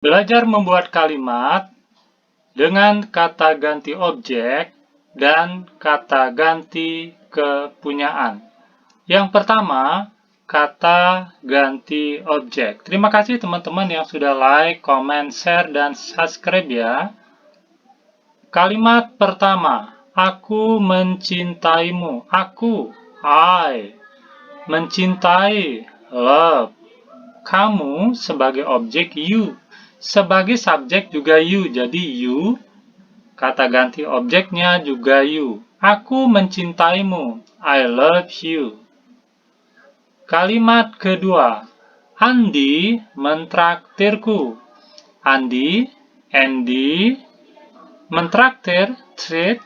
Belajar membuat kalimat dengan kata ganti objek dan kata ganti kepunyaan. Yang pertama, kata ganti objek. Terima kasih teman-teman yang sudah like, comment, share, dan subscribe ya. Kalimat pertama, aku mencintaimu. Aku, I. Mencintai, love. Kamu sebagai objek, you. Sebagai subjek juga you, jadi you. Kata ganti objeknya juga you. Aku mencintaimu, I love you. Kalimat kedua, Andi mentraktirku. Andi, Andy, mentraktir, treat,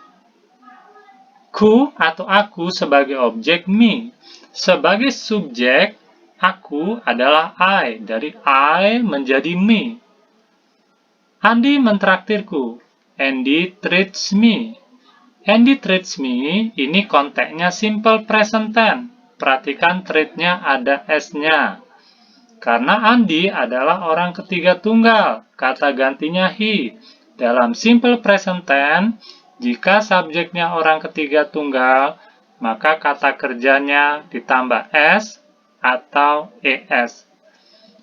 ku atau aku sebagai objek, me. Sebagai subjek, aku adalah I, dari I menjadi me. Andi mentraktirku. Andy treats me. Andy treats me, ini konteksnya simple present tense. Perhatikan treat-nya ada S-nya. Karena Andi adalah orang ketiga tunggal, kata gantinya he. Dalam simple present tense, jika subjeknya orang ketiga tunggal, maka kata kerjanya ditambah S atau ES.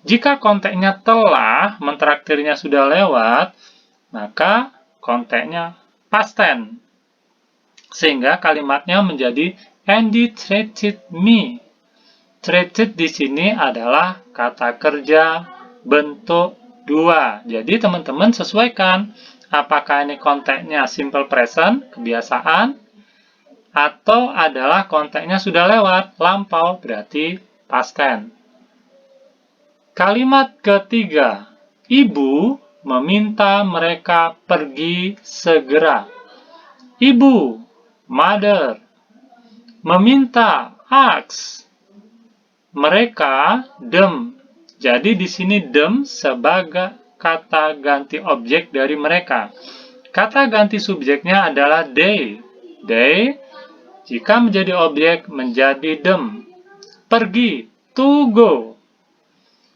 Jika konteksnya telah, mentraktirnya sudah lewat, maka konteksnya past tense. Sehingga kalimatnya menjadi Andy treated me. Treated di sini adalah kata kerja bentuk 2. Jadi teman-teman sesuaikan apakah ini konteksnya simple present, kebiasaan, atau adalah konteksnya sudah lewat, lampau, berarti past tense. Kalimat ketiga, ibu meminta mereka pergi segera. Ibu, mother, meminta, ask, mereka, them. Jadi di sini them sebagai kata ganti objek dari mereka. Kata ganti subjeknya adalah they. They, jika menjadi objek, menjadi them. Pergi, to go.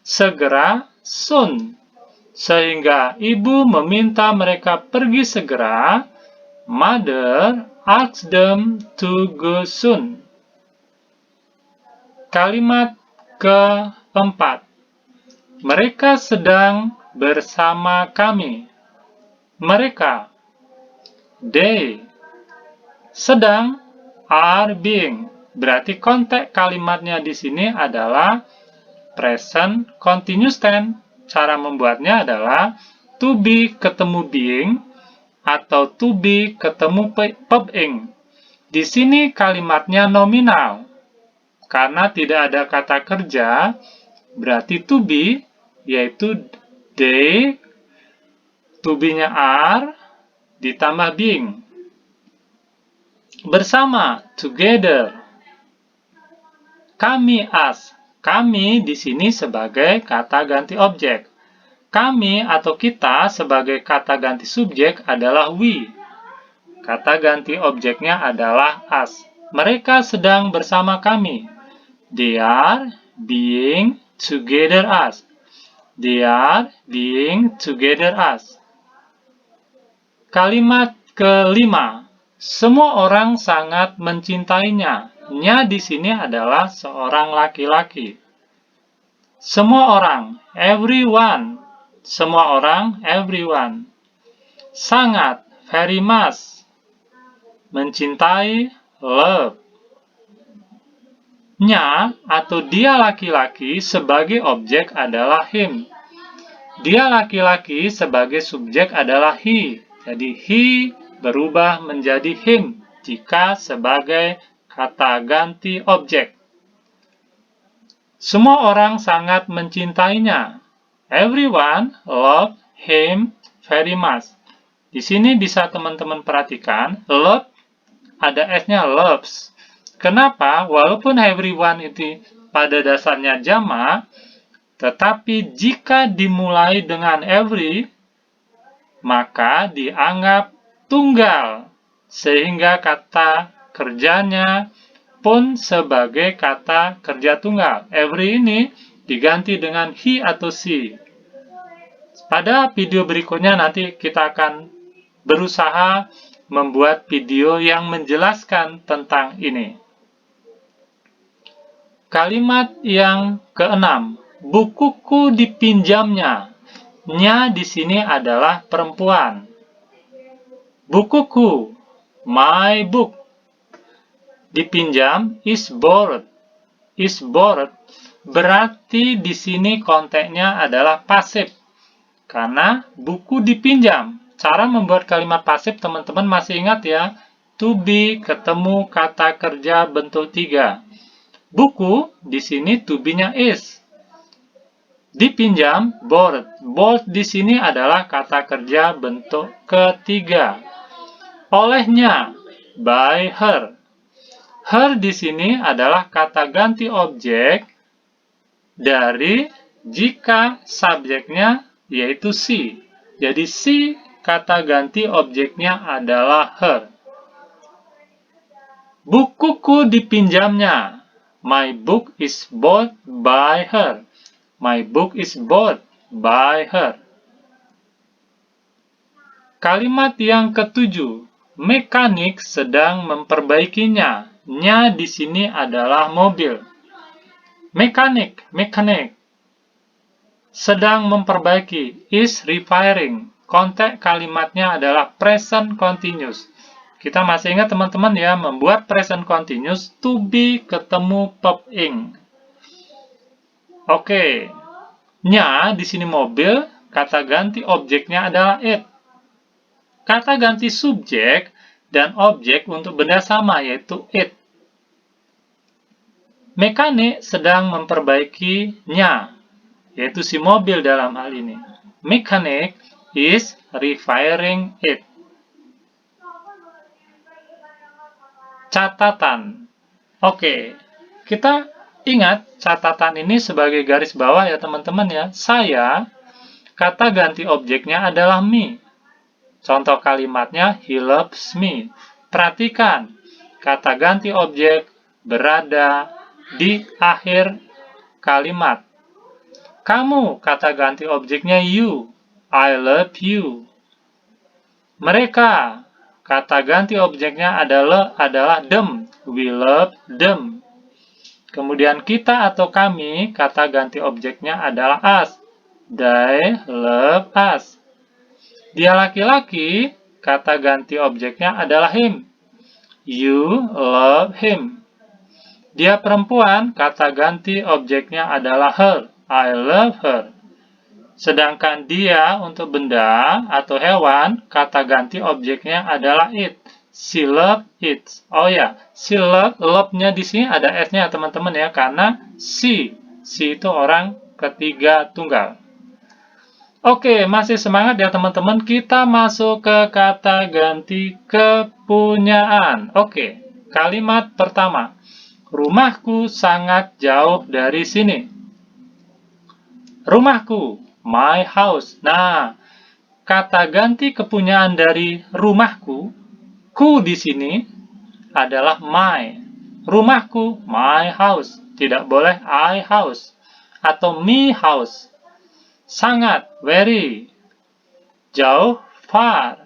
Segera, soon. Sehingga ibu meminta mereka pergi segera. Mother asks them to go soon. Kalimat keempat. Mereka sedang bersama kami. Mereka, they, sedang, are being. Berarti konteks kalimatnya di sini adalah present continuous tense. Cara membuatnya adalah to be ketemu being atau to be ketemu being. Di sini kalimatnya nominal. Karena tidak ada kata kerja, berarti to be, yaitu they, to be-nya are, ditambah being. Bersama, together. Kami, us. Kami di sini sebagai kata ganti objek. Kami atau kita sebagai kata ganti subjek adalah we. Kata ganti objeknya adalah us. Mereka sedang bersama kami. They are being together us. They are being together us. Kalimat kelima. Semua orang sangat mencintainya. Nya di sini adalah seorang laki-laki. Semua orang, everyone. Semua orang, everyone. Sangat, very much. Mencintai, love. Nya atau dia laki-laki sebagai objek adalah him. Dia laki-laki sebagai subjek adalah he. Jadi he berubah menjadi him jika sebagai kata ganti objek. Semua orang sangat mencintainya. Everyone love him very much. Di sini bisa teman-teman perhatikan, love ada S-nya loves. Kenapa? Walaupun everyone itu pada dasarnya jamak, tetapi jika dimulai dengan every, maka dianggap tunggal. Sehingga kata kerjanya pun sebagai kata kerja tunggal. Every ini diganti dengan he atau she. Pada video berikutnya nanti kita akan berusaha membuat video yang menjelaskan tentang ini. Kalimat yang keenam, bukuku dipinjamnya. Nya di sini adalah perempuan. Bukuku, my book. Dipinjam, is borrowed. Is borrowed berarti di sini konteksnya adalah pasif. Karena buku dipinjam. Cara membuat kalimat pasif teman-teman masih ingat ya? To be ketemu kata kerja bentuk 3. Buku di sini to be-nya is. Dipinjam, borrowed. Borrowed di sini adalah kata kerja bentuk ketiga. Olehnya, by her. Her di sini adalah kata ganti objek dari jika subjeknya yaitu she. Jadi she kata ganti objeknya adalah her. Bukuku dipinjamnya. My book is bought by her. My book is bought by her. Kalimat yang ketujuh, mekanik sedang memperbaikinya. Nya di sini adalah mobil. Mekanik sedang memperbaiki, is repairing. Konteks kalimatnya adalah present continuous. Kita masih ingat teman-teman ya, membuat present continuous to be ketemu verb ing. Oke. Nya di sini mobil, kata ganti objeknya adalah it. Kata ganti subjek dan objek untuk benda sama yaitu it. Mekanik sedang memperbaikinya, yaitu si mobil dalam hal ini. Mechanic is repairing it. Catatan. Oke, kita ingat catatan ini sebagai garis bawah ya teman-teman ya. Saya, kata ganti objeknya adalah me. Contoh kalimatnya, he loves me. Perhatikan, kata ganti objek berada di akhir kalimat. Kamu, kata ganti objeknya you. I love you. Mereka, kata ganti objeknya adalah them. We love them. Kemudian kita atau kami, kata ganti objeknya adalah us. They love us. Dia laki-laki, kata ganti objeknya adalah him. You love him. Dia perempuan, kata ganti objeknya adalah her. I love her. Sedangkan dia untuk benda atau hewan, kata ganti objeknya adalah it. She love it. Oh ya, she love-nya di sini ada s-nya teman-teman ya, karena she itu orang ketiga tunggal. Oke, masih semangat ya teman-teman. Kita masuk ke kata ganti kepunyaan. Oke, kalimat pertama. Rumahku sangat jauh dari sini. Rumahku, my house. Nah, kata ganti kepunyaan dari rumahku, ku di sini adalah my. Rumahku, my house. Tidak boleh I house atau me house. Sangat, very. Jauh, far.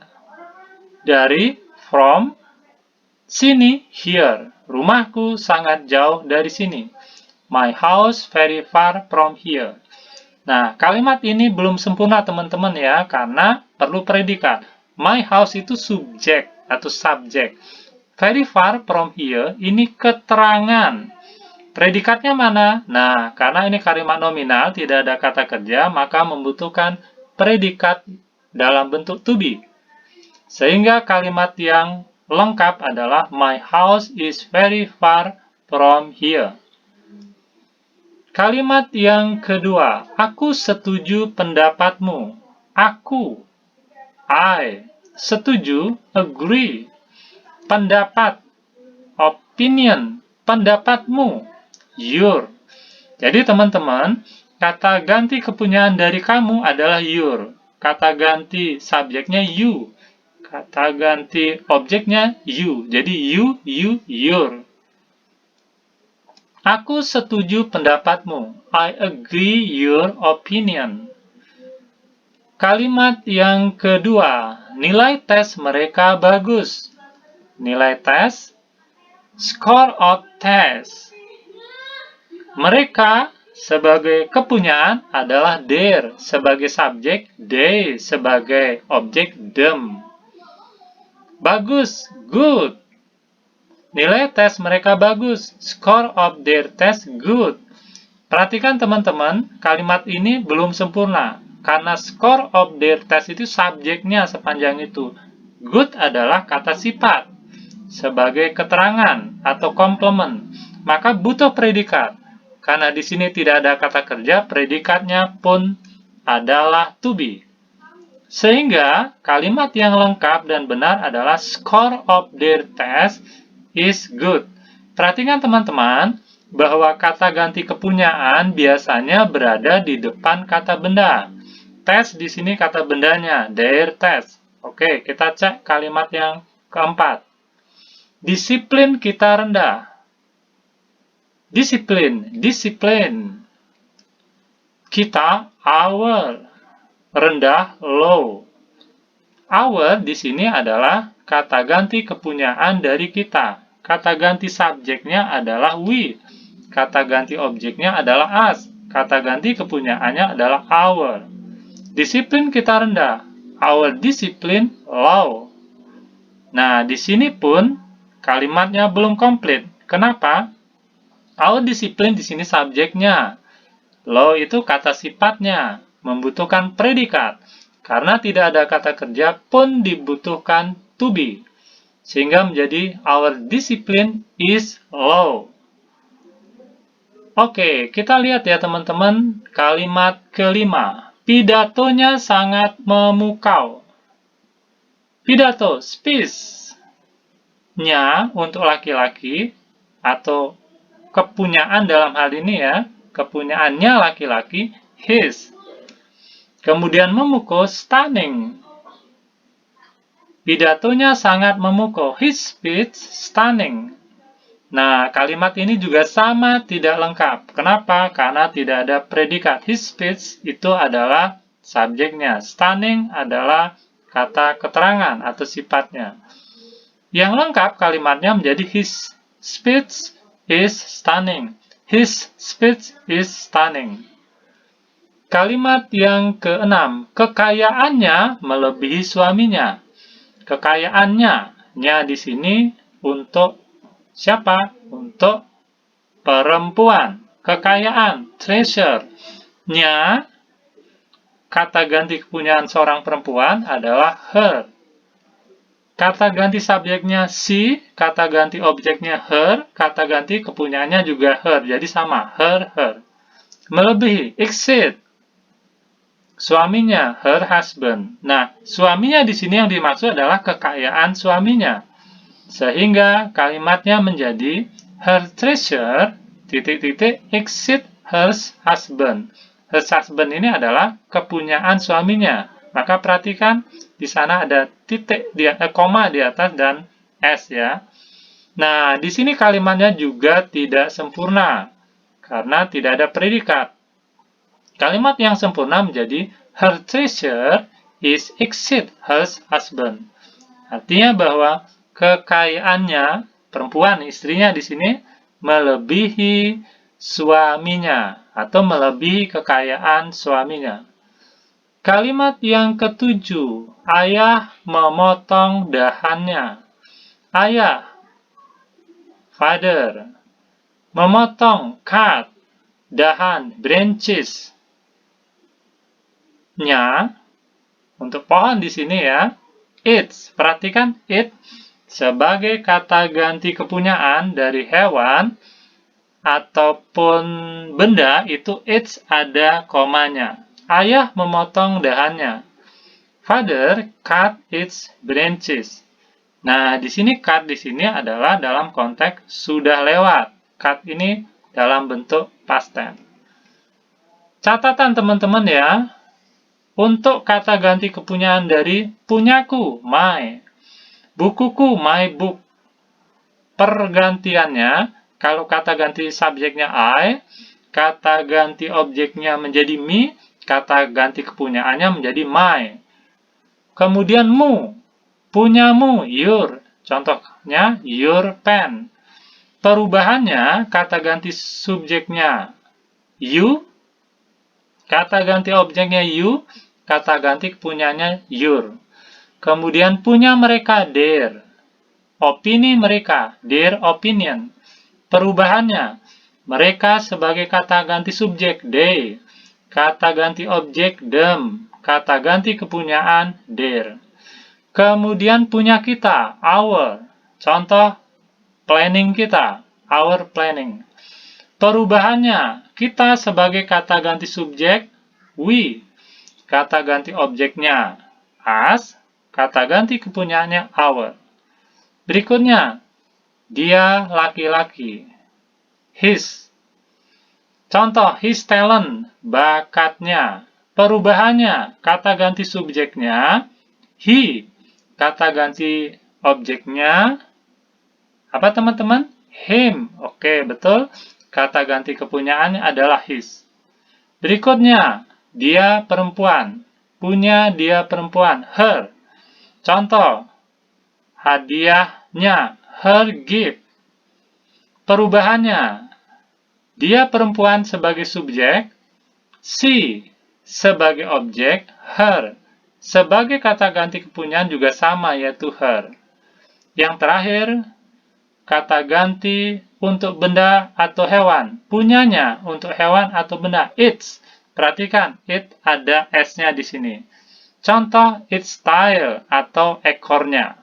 Dari, from. Sini, here. Rumahku sangat jauh dari sini. My house very far from here. Nah, kalimat ini belum sempurna teman-teman ya, karena perlu predikat. My house itu subjek atau subjek. Very far from here, ini keterangan. Predikatnya mana? Nah, karena ini kalimat nominal, tidak ada kata kerja, maka membutuhkan predikat dalam bentuk to be. Sehingga kalimat yang lengkap adalah my house is very far from here. Kalimat yang kedua, aku setuju pendapatmu. Aku, I, setuju, agree. Pendapat, opinion, pendapatmu, your. Jadi teman-teman, kata ganti kepunyaan dari kamu adalah your. Kata ganti subjeknya you. Kata ganti objeknya you. Jadi you, your. Aku setuju pendapatmu. I agree your opinion. Kalimat yang kedua, nilai tes mereka bagus. Nilai tes, score of test. Mereka sebagai kepunyaan adalah their sebagai subjek, they sebagai objek, them. Bagus, good. Nilai tes mereka bagus. Score of their test good. Perhatikan teman-teman, kalimat ini belum sempurna. Karena score of their test itu subjeknya sepanjang itu. Good adalah kata sifat sebagai keterangan atau komplement. Maka butuh predikat. Karena di sini tidak ada kata kerja, predikatnya pun adalah to be. Sehingga kalimat yang lengkap dan benar adalah score of their test is good. Perhatikan teman-teman bahwa kata ganti kepunyaan biasanya berada di depan kata benda. Test di sini kata bendanya, their test. Oke, kita cek kalimat yang keempat. Disiplin kita rendah. Disiplin, disiplin. Kita, our. Rendah, low. Our di sini adalah kata ganti kepunyaan dari kita. Kata ganti subjeknya adalah we. Kata ganti objeknya adalah us. Kata ganti kepunyaannya adalah our. Disiplin kita rendah. Our discipline low. Nah, di sini pun kalimatnya belum komplit. Kenapa? Our discipline di sini subjeknya. Low itu kata sifatnya, membutuhkan predikat. Karena tidak ada kata kerja pun dibutuhkan to be. Sehingga menjadi our discipline is low. Oke, kita lihat ya teman-teman kalimat kelima. Pidatonya sangat memukau. Pidato, speech-nya untuk laki-laki atau kepunyaan dalam hal ini ya, kepunyaannya laki-laki, his. Kemudian memukau, stunning. Pidatonya sangat memukau, his speech stunning. Nah, kalimat ini juga sama tidak lengkap. Kenapa? Karena tidak ada predikat. His speech itu adalah subjeknya. Stunning adalah kata keterangan atau sifatnya. Yang lengkap kalimatnya menjadi his speech is stunning. His speech is stunning. Kalimat yang keenam, kekayaannya melebihi suaminya. Kekayaannya, nya di sini untuk siapa? Untuk perempuan. Kekayaan, treasure. Nya, kata ganti kepunyaan seorang perempuan adalah her. Kata ganti subjeknya she, kata ganti objeknya her, kata ganti kepunyaannya juga her. Jadi sama, her, her. Melebihi, exceed. Suaminya, her husband. Nah, suaminya di sini yang dimaksud adalah kekayaan suaminya. Sehingga kalimatnya menjadi her treasure, exceed her husband. Her husband ini adalah kepunyaan suaminya. Maka perhatikan di sana ada koma di atas dan s ya. Nah, di sini kalimatnya juga tidak sempurna karena tidak ada predikat. Kalimat yang sempurna menjadi her treasure is exceed her husband. Artinya bahwa kekayaannya, perempuan, istrinya di sini melebihi suaminya atau melebihi kekayaan suaminya. Kalimat yang ketujuh, ayah memotong dahannya. Ayah, father, memotong, cut, dahan, branches. Nya, untuk pohon di sini ya, it's, perhatikan it sebagai kata ganti kepunyaan dari hewan ataupun benda itu it's ada komanya. Ayah memotong dahannya. Father cut its branches. Nah, di sini cut di sini adalah dalam konteks sudah lewat. Cut ini dalam bentuk past tense. Catatan teman-teman ya. Untuk kata ganti kepunyaan dari punyaku, my. Bukuku, my book. Pergantiannya, kalau kata ganti subjeknya I, kata ganti objeknya menjadi me, kata ganti kepunyaannya menjadi my. Kemudian mu, punyamu, your. Contohnya, your pen. Perubahannya, kata ganti subjeknya you, kata ganti objeknya you, kata ganti kepunyaannya your. Kemudian punya mereka their. Opini mereka, their opinion. Perubahannya, mereka sebagai kata ganti subjek they, kata ganti objek them, kata ganti kepunyaan their. Kemudian punya kita, our. Contoh, planning kita, our planning. Perubahannya, kita sebagai kata ganti subjek we, kata ganti objeknya us, kata ganti kepunyaannya our. Berikutnya, dia laki-laki, his. Contoh, his talent, bakatnya. Perubahannya, kata ganti subjeknya he, kata ganti objeknya apa teman-teman? Him. Oke, betul. Kata ganti kepunyaannya adalah his. Berikutnya, dia perempuan. Punya dia perempuan, her. Contoh, hadiahnya, her gift. Perubahannya, dia perempuan sebagai subjek, she sebagai objek, her. Sebagai kata ganti kepunyaan juga sama, yaitu her. Yang terakhir, kata ganti untuk benda atau hewan. Punyanya untuk hewan atau benda, its. Perhatikan, it ada s-nya di sini. Contoh, its tail atau ekornya.